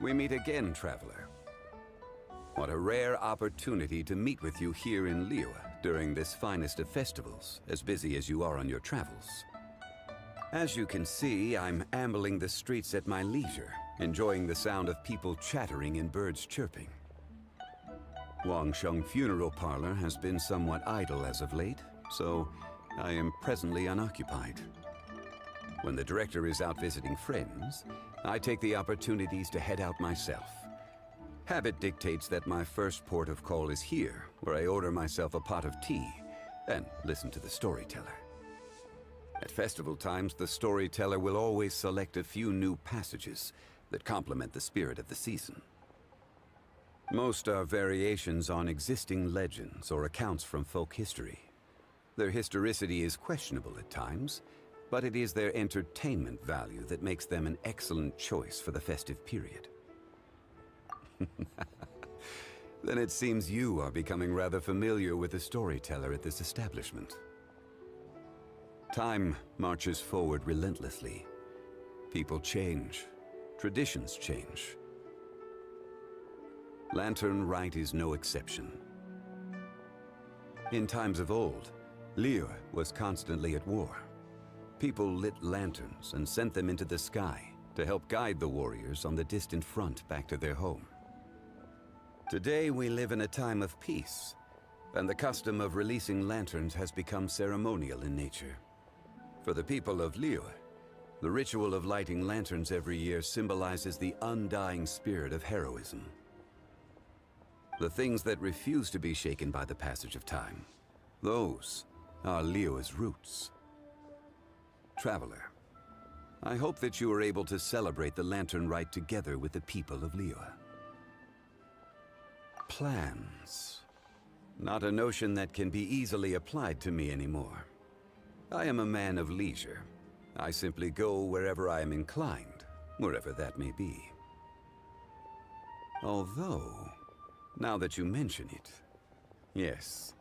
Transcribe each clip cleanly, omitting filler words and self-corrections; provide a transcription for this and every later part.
We meet again, traveler. What a rare opportunity to meet with you here in Liyue during this finest of festivals, as busy as you are on your travels. As you can see, I'm ambling the streets at my leisure, enjoying the sound of people chattering and birds chirping. Wangsheng Funeral Parlor has been somewhat idle as of late, so I am presently unoccupied. When the director is out visiting friends, I take the opportunities to head out myself. Habit dictates that my first port of call is here, where I order myself a pot of tea and listen to the storyteller. At festival times, the storyteller will always select a few new passages that complement the spirit of the season. Most are variations on existing legends or accounts from folk history. Their historicity is questionable at times, but it is their entertainment value that makes them an excellent choice for the festive period. Then it seems you are becoming rather familiar with the storyteller at this establishment. Time marches forward relentlessly. People change. Traditions change. Lantern Rite is no exception. In times of old, Liyue was constantly at war. People lit lanterns and sent them into the sky to help guide the warriors on the distant front back to their home. Today we live in a time of peace, and the custom of releasing lanterns has become ceremonial in nature. For the people of Liyue, the ritual of lighting lanterns every year symbolizes the undying spirit of heroism. The things that refuse to be shaken by the passage of time, those are Liyue's roots. Traveler, I hope that you are able to celebrate the Lantern Rite together with the people of Liyue. Plans. Not a notion that can be easily applied to me anymore. I am a man of leisure. I simply go wherever I am inclined, wherever that may be. Although, now that you mention it, yes,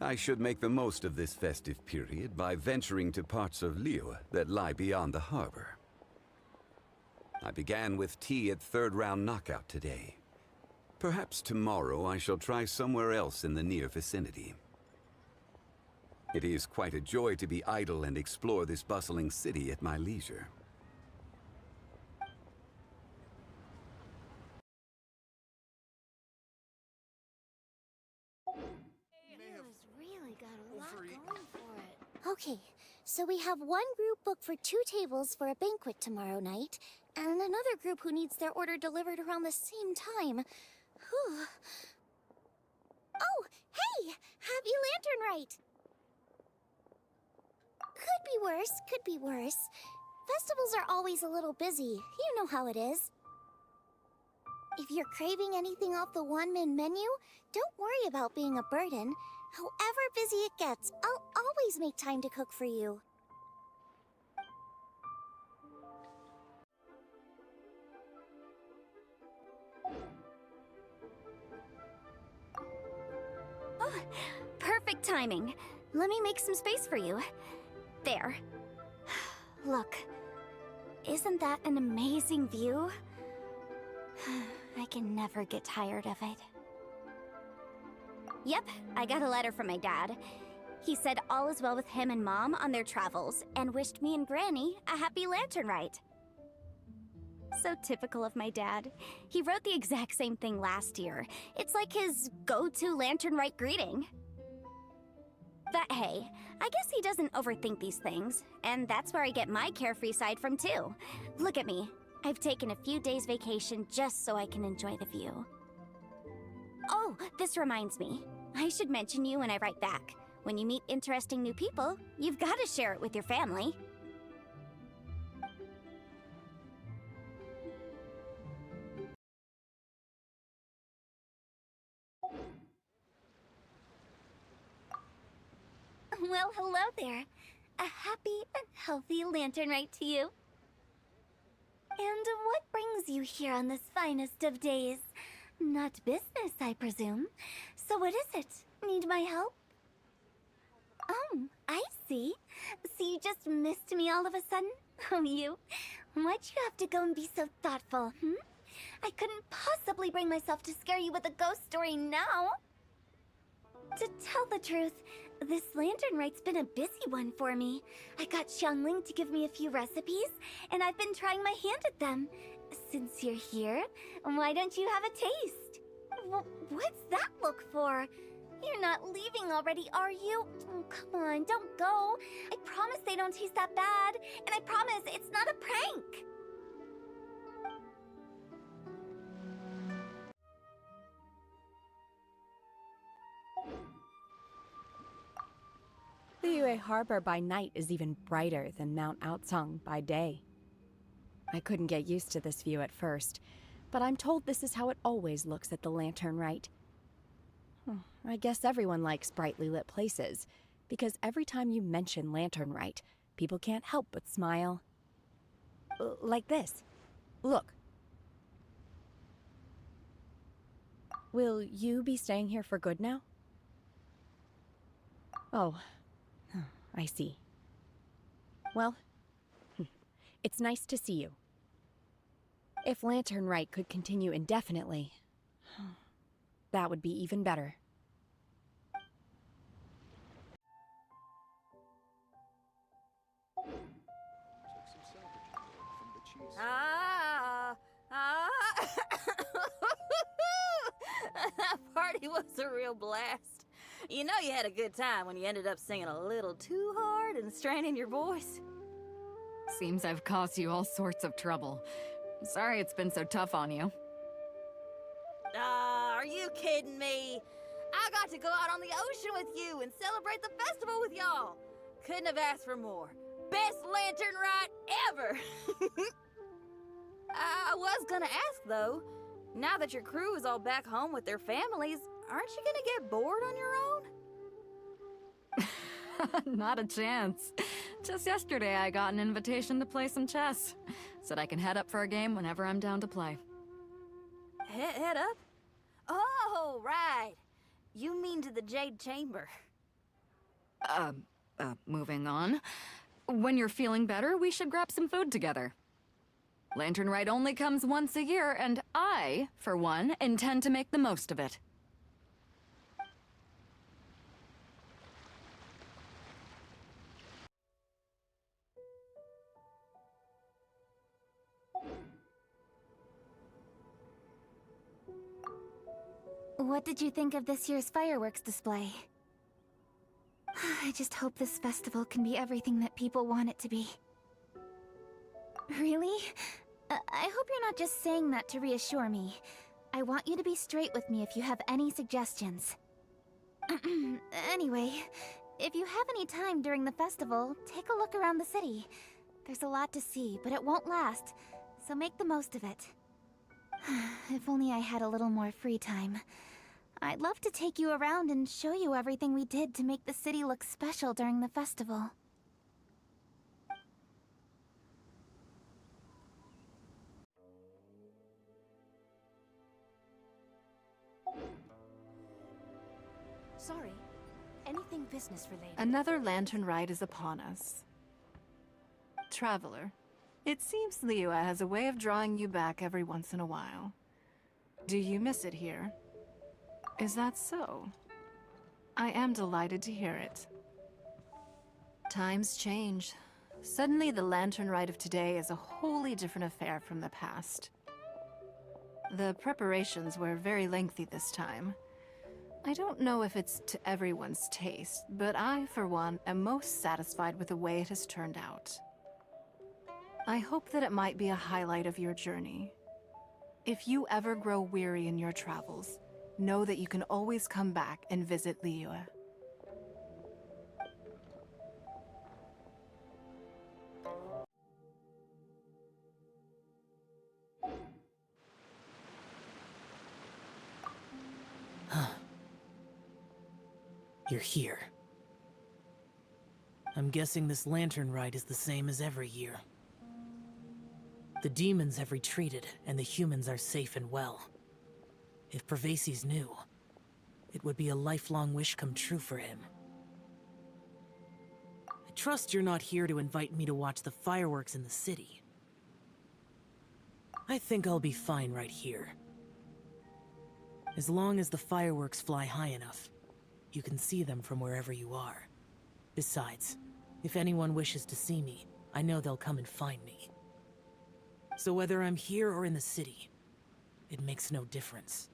I should make the most of this festive period by venturing to parts of Liyue that lie beyond the harbor. I began with tea at third round knockout today. Perhaps tomorrow I shall try somewhere else in the near vicinity. It is quite a joy to be idle and explore this bustling city at my leisure. Really got a lot going for it. Okay, so we have one group booked for 2 tables for a banquet tomorrow night, and another group who needs their order delivered around the same time. Whew. Oh, hey! Happy Lantern Rite! Could be worse, could be worse. Festivals are always a little busy. You know how it is. If you're craving anything off the one-man menu, don't worry about being a burden. However busy it gets, I'll always make time to cook for you. Oh, perfect timing. Let me make some space for you. There. Look, isn't that an amazing view? I can never get tired of it. Yep, I got a letter from my dad. He said all is well with him and Mom on their travels, and wished me and Granny a happy Lantern Rite. So typical of my dad. He wrote the exact same thing last year. It's like his go-to Lantern Rite greeting. But hey, I guess he doesn't overthink these things, and that's where I get my carefree side from too. Look at me. I've taken a few days vacation just so I can enjoy the view. Oh, this reminds me. I should mention you when I write back. When you meet interesting new people, you've got to share it with your family. Well, hello there. A happy and healthy Lantern Rite to you. And what brings you here on this finest of days? Not business, I presume. So what is it? Need my help? Oh, I see. So you just missed me all of a sudden? Oh, you? Why'd you have to go and be so thoughtful, hmm? I couldn't possibly bring myself to scare you with a ghost story now. To tell the truth, this lantern rite's been a busy one for me. I got Xiangling to give me a few recipes, and I've been trying my hand at them. Since you're here, why don't you have a taste? What's that look for? You're not leaving already, are you? Oh, come on, don't go. I promise they don't taste that bad, and I promise it's not a prank. Liyue Harbor by night is even brighter than Mount Aocang by day. I couldn't get used to this view at first, but I'm told this is how it always looks at the Lantern Rite. I guess everyone likes brightly lit places, because every time you mention Lantern Rite, people can't help but smile. Like this. Look. Will you be staying here for good now? Oh, I see. Well, it's nice to see you. If Lantern Rite could continue indefinitely, that would be even better. That party was a real blast. You know you had a good time when you ended up singing a little too hard and straining your voice. Seems I've caused you all sorts of trouble. Sorry it's been so tough on you. Are you kidding me? I got to go out on the ocean with you and celebrate the festival with y'all. Couldn't have asked for more. Best lantern rite ever! I was gonna ask, though, now that your crew is all back home with their families, aren't you gonna get bored on your own? Not a chance. Just yesterday I got an invitation to play some chess. Said I can head up for a game whenever I'm down to play. Head up? Oh, right. You mean to the Jade Chamber. Moving on. When you're feeling better, we should grab some food together. Lantern Rite only comes once a year, and I, for one, intend to make the most of it. What did you think of this year's fireworks display? I just hope this festival can be everything that people want it to be. Really? I hope you're not just saying that to reassure me. I want you to be straight with me if you have any suggestions. Anyway, if you have any time during the festival, take a look around the city. There's a lot to see, but it won't last, so make the most of it. If only I had a little more free time. I'd love to take you around and show you everything we did to make the city look special during the festival. Sorry, anything business related? Another lantern rite is upon us. Traveler, it seems Liyue has a way of drawing you back every once in a while. Do you miss it here? Is that so? I am delighted to hear it. Times change. Suddenly the lantern rite of today is a wholly different affair from the past. The preparations were very lengthy this time. I don't know if it's to everyone's taste, but I, for one, am most satisfied with the way it has turned out. I hope that it might be a highlight of your journey. If you ever grow weary in your travels, know that you can always come back and visit Liyue. You're here. I'm guessing this lantern rite is the same as every year. The demons have retreated, and the humans are safe and well. If Pervases knew, it would be a lifelong wish come true for him. I trust you're not here to invite me to watch the fireworks in the city. I think I'll be fine right here. As long as the fireworks fly high enough, you can see them from wherever you are. Besides, if anyone wishes to see me, I know they'll come and find me. So whether I'm here or in the city, it makes no difference.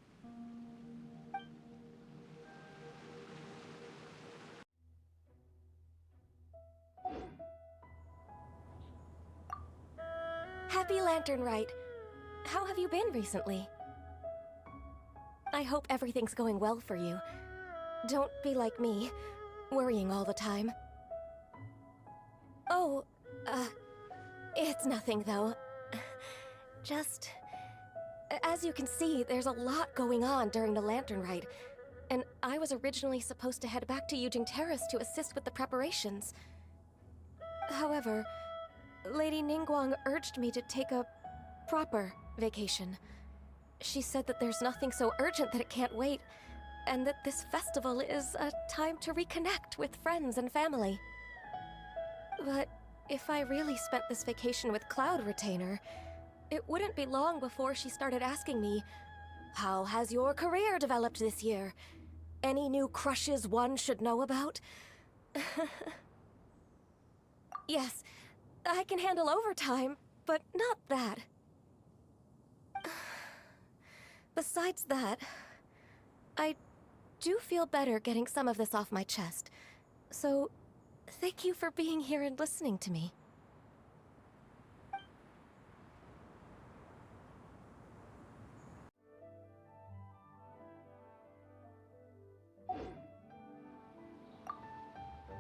Happy Lantern Rite. How have you been recently? I hope everything's going well for you. Don't be like me, worrying all the time. Oh, it's nothing though. Just... As you can see, there's a lot going on during the Lantern Rite, and I was originally supposed to head back to Yujing Terrace to assist with the preparations. However, Lady Ninnguang urged me to take a proper vacation. She said that there's nothing so urgent that it can't wait, and that this festival is a time to reconnect with friends and family. But if I really spent this vacation with Cloud Retainer, it wouldn't be long before she started asking me, "How has your career developed this year? Any new crushes one should know about?" Yes, I can handle overtime, but not that. Besides that, I do feel better getting some of this off my chest. So, thank you for being here and listening to me.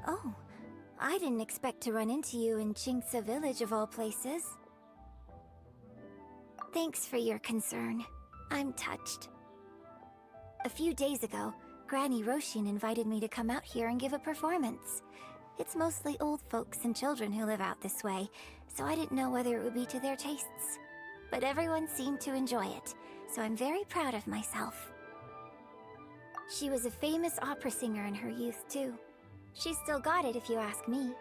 Oh, I didn't expect to run into you in Jingsa Village of all places. Thanks for your concern. I'm touched. A few days ago, Granny Roshin invited me to come out here and give a performance. It's mostly old folks and children who live out this way, so I didn't know whether it would be to their tastes. But everyone seemed to enjoy it, so I'm very proud of myself. She was a famous opera singer in her youth, too. She's still got it if you ask me.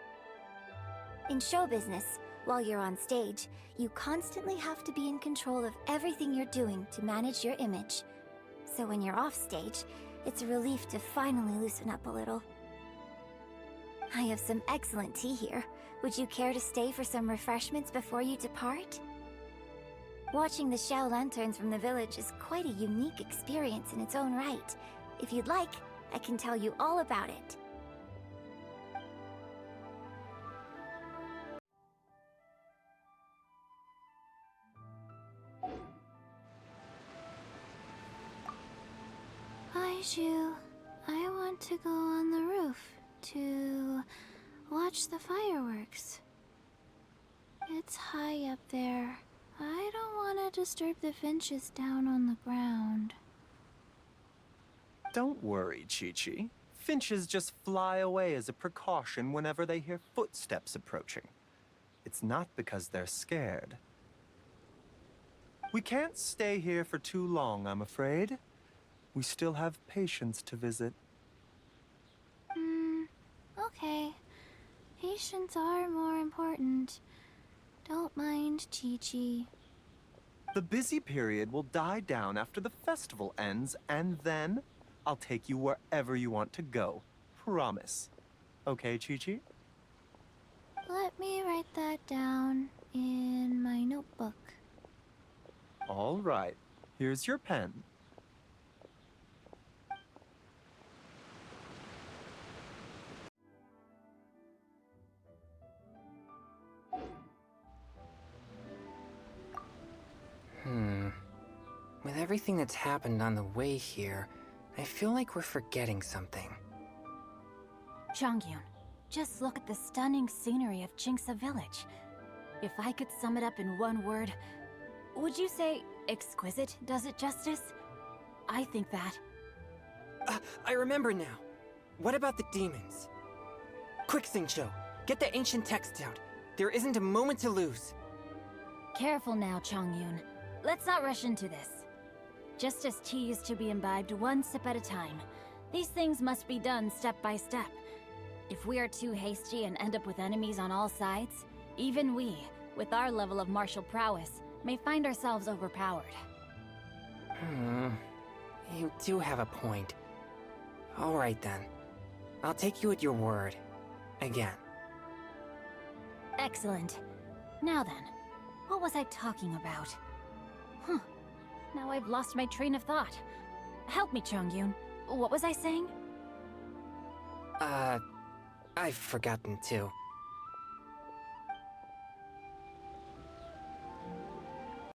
In show business, while you're on stage, you constantly have to be in control of everything you're doing to manage your image. So when you're off stage, it's a relief to finally loosen up a little. I have some excellent tea here. Would you care to stay for some refreshments before you depart? Watching the Xiao lanterns from the village is quite a unique experience in its own right. If you'd like, I can tell you all about it. Baizhu, I want to go on the roof to watch the fireworks. It's high up there. I don't want to disturb the finches down on the ground. Don't worry, Qiqi. Finches just fly away as a precaution whenever they hear footsteps approaching. It's not because they're scared. We can't stay here for too long, I'm afraid. We still have patients to visit. Okay. Patients are more important. Don't mind, Qiqi. The busy period will die down after the festival ends, and then I'll take you wherever you want to go. Promise. Okay, Qiqi? Let me write that down in my notebook. All right. Here's your pen. With everything that's happened on the way here, I feel like we're forgetting something. Chongyun, just look at the stunning scenery of Jingsa Village. If I could sum it up in one word, would you say exquisite does it justice? I think that. I remember now. What about the demons? Quick, Xingqiu, get the ancient texts out. There isn't a moment to lose. Careful now, Chongyun. Let's not rush into this. Just as tea is to be imbibed one sip at a time, these things must be done step by step. If we are too hasty and end up with enemies on all sides, even we, with our level of martial prowess, may find ourselves overpowered. You do have a point. Alright then. I'll take you at your word. Again. Excellent. Now then, what was I talking about? Now I've lost my train of thought. Help me, Chongyun. What was I saying? I've forgotten too.